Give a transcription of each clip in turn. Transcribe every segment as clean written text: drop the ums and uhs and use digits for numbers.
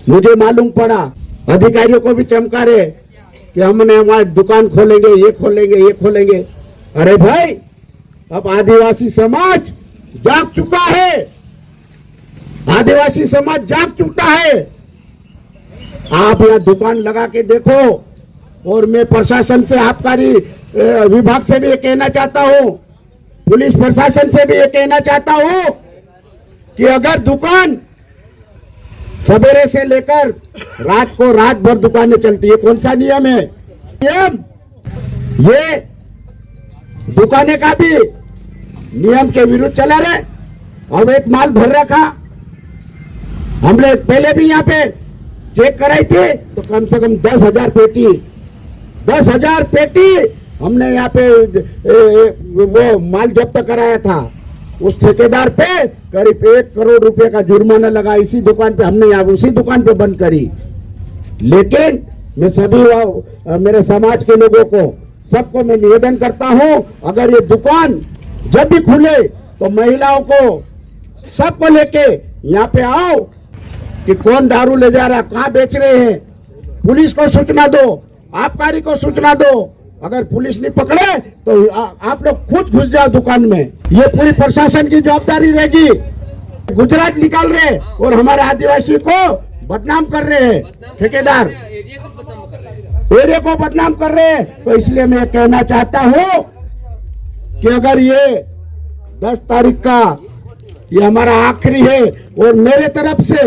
मुझे मालूम पड़ा, अधिकारियों को भी चमका रहे कि हमने हमारी दुकान खोलेंगे, ये खोलेंगे, ये खोलेंगे। अरे भाई, अब आदिवासी समाज जाग चुका है, आदिवासी समाज जाग चुका है। आप यहाँ दुकान लगा के देखो। और मैं प्रशासन से, आबकारी विभाग से भी ये कहना चाहता हूँ, पुलिस प्रशासन से भी ये कहना चाहता हूँ कि अगर दुकान सवेरे से लेकर रात को, रात भर दुकानें चलती है, कौन सा नियम है? नियम ये दुकानें का भी नियम के विरुद्ध चला रहे, अवैध माल भर रखा। हमने पहले भी यहाँ पे चेक कराई थी, तो कम से कम 10,000 पेटी, 10,000 पेटी हमने यहाँ पे वो माल जब्त कराया था। उस ठेकेदार पे करीब 1 करोड़ रुपए का जुर्माना लगा। इसी दुकान पे हमने यहाँ उसी दुकान पे बंद करी। लेकिन मैं सभी मेरे समाज के लोगों को, सबको मैं निवेदन करता हूँ, अगर ये दुकान जब भी खुले तो महिलाओं को, सबको लेके यहाँ पे आओ कि कौन दारू ले जा रहा है, कहाँ बेच रहे हैं, पुलिस को सूचना दो, आबकारी को सूचना दो। अगर पुलिस नहीं पकड़े तो आप लोग खुद घुस जाओ दुकान में। ये पूरी प्रशासन की जवाबदारी रहेगी। गुजरात निकाल रहे और हमारे आदिवासी को बदनाम कर रहे हैं, ठेकेदार एरिया को बदनाम कर रहे हैं। तो इसलिए मैं कहना चाहता हूँ कि अगर ये 10 तारीख का ये हमारा आखिरी है, और मेरे तरफ से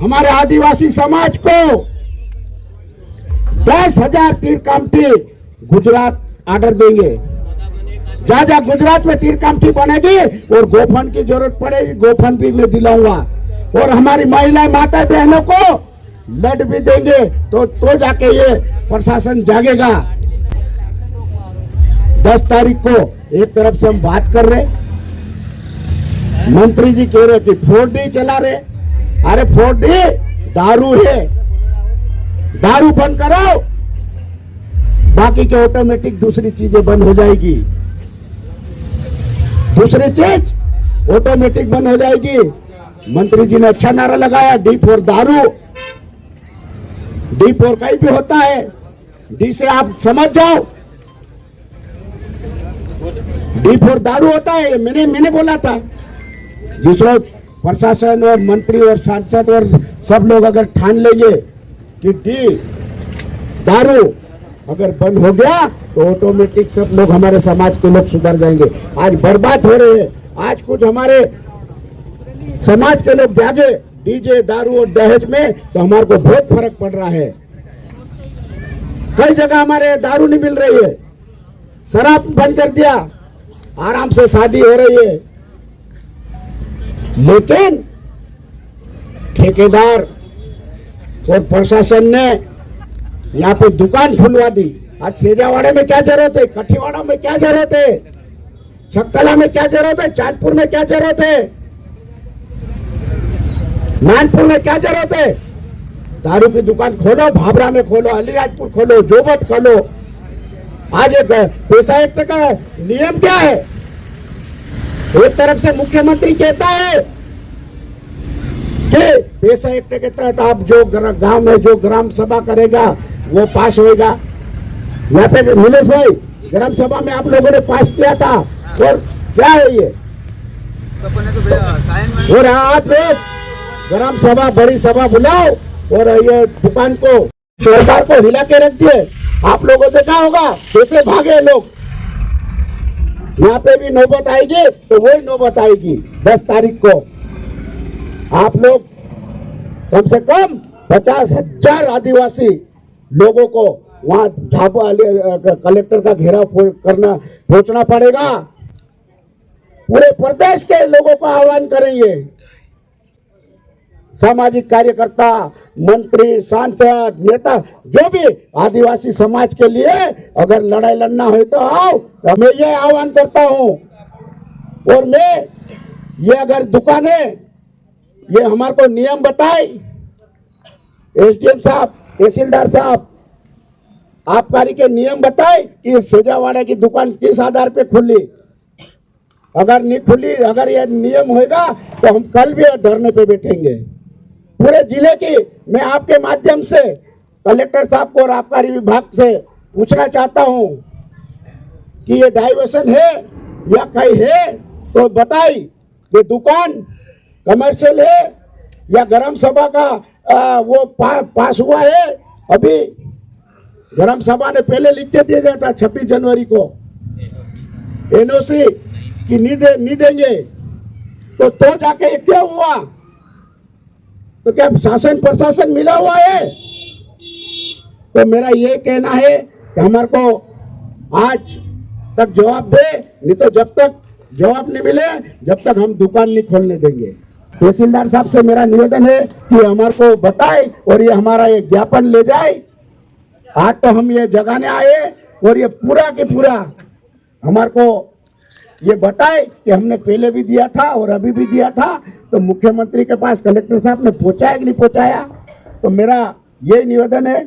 हमारे आदिवासी समाज को 10,000 तीर कामठी गुजरात ऑर्डर देंगे। जहाँ गुजरात में तीर कामठी बनेगी और गोफन की जरूरत पड़ेगी, गोफन भी मैं दिलाऊंगा। और हमारी महिलाएं, माता बहनों को लड भी देंगे, तो जाके ये प्रशासन जागेगा। 10 तारीख को एक तरफ से हम बात कर रहे, मंत्री जी कह रहे कि 4D चला रहे। अरे 4D दारू है, दारू बंद करो, बाकी के ऑटोमेटिक दूसरी चीजें बंद हो जाएगी। दूसरी चीज ऑटोमेटिक बंद हो जाएगी। मंत्री जी ने अच्छा नारा लगाया, डी फॉर दारू। डी फॉर कहीं भी होता है, डी से आप समझ जाओ, डी फॉर दारू होता है। मैंने बोला था। दूसरा प्रशासन और मंत्री और सांसद और सब लोग अगर ठान लेंगे कि डी दारू अगर बंद हो गया तो ऑटोमेटिक सब लोग, हमारे समाज के लोग सुधर जाएंगे। आज बर्बाद हो रहे हैं। आज कुछ हमारे समाज के लोग जागे डीजे, दारू और दहेज में, तो हमारे को बहुत फर्क पड़ रहा है। कई जगह हमारे दारू नहीं मिल रही है, शराब बंद कर दिया, आराम से शादी हो रही है। लेकिन ठेकेदार और प्रशासन ने यहाँ पे दुकान खुलवा दी। आज सेजावाड़े में क्या जरूरत है, कठीवाड़ा में क्या जरूरत है, छक्कला में क्या जरूरत है, चांदपुर में क्या जरूरत है, नानपुर में क्या जरूरत है? दारू की दुकान खोलो, भाभरा में खोलो, अलीराजपुर खोलो, जोबट खोलो। आज एक पैसा एक्ट का नियम क्या है? एक तरफ से मुख्यमंत्री कहता है कि पैसा एक्ट के तहत आप जो गांव में जो ग्राम सभा करेगा वो पास होएगा। यहाँ पे नीलेश भाई, ग्राम सभा में आप लोगों ने पास किया था, और क्या है ये? और आप लोग ग्राम सभा, बड़ी सभा बुलाओ और ये दुकान को, सरकार को हिला के रख दिए। आप लोगों को देखा होगा कैसे भागे लोग। यहाँ पे भी नौबत आएगी तो वही नौबत आएगी 10 तारीख को। आप लोग कम से कम 50,000 आदिवासी लोगों को वहां झाबा कलेक्टर का घेराव पहुंचना पड़ेगा। पूरे प्रदेश के लोगों को आह्वान करेंगे, सामाजिक कार्यकर्ता, मंत्री, सांसद, नेता, जो भी आदिवासी समाज के लिए अगर लड़ाई लड़ना हो तो आओ। मैं ये आह्वान करता हूं। और मैं ये अगर दुकानें, ये हमारे को नियम बताए, एसडीएम साहब, तहसीलदार साहब, आबकारी के नियम बताए कि सेजावाड़ा की दुकान किस आधार पे खुली। अगर नहीं खुली, अगर ये नियम होगा तो हम कल भी धरने पे बैठेंगे। पूरे जिले की मैं आपके माध्यम से कलेक्टर साहब को और आबकारी विभाग से पूछना चाहता हूं कि ये डाइवर्सन है या कहीं है तो बताई। ये दुकान कमर्शियल है या ग्राम सभा का वो पास हुआ है। अभी ग्राम सभा ने पहले लिख के दे दिया था 26 जनवरी को एनओसी कि नहीं देंगे, तो जाके ये क्या हुआ? तो क्या शासन प्रशासन मिला हुआ है? तो मेरा ये कहना है कि हमारे को आज तक जवाब दे, नहीं तो जब तक जवाब नहीं मिले जब तक हम दुकान नहीं खोलने देंगे। तहसीलदार साहब से मेरा निवेदन है कि हमारे को बताए और ये हमारा एक ज्ञापन ले जाए। आज तो हम ये जगाने आए और ये पूरा के पूरा हमारे को ये बताए कि हमने पहले भी दिया था और अभी भी दिया था। तो मुख्यमंत्री के पास कलेक्टर साहब ने पहुंचाया कि नहीं पहुंचाया? तो मेरा ये निवेदन है।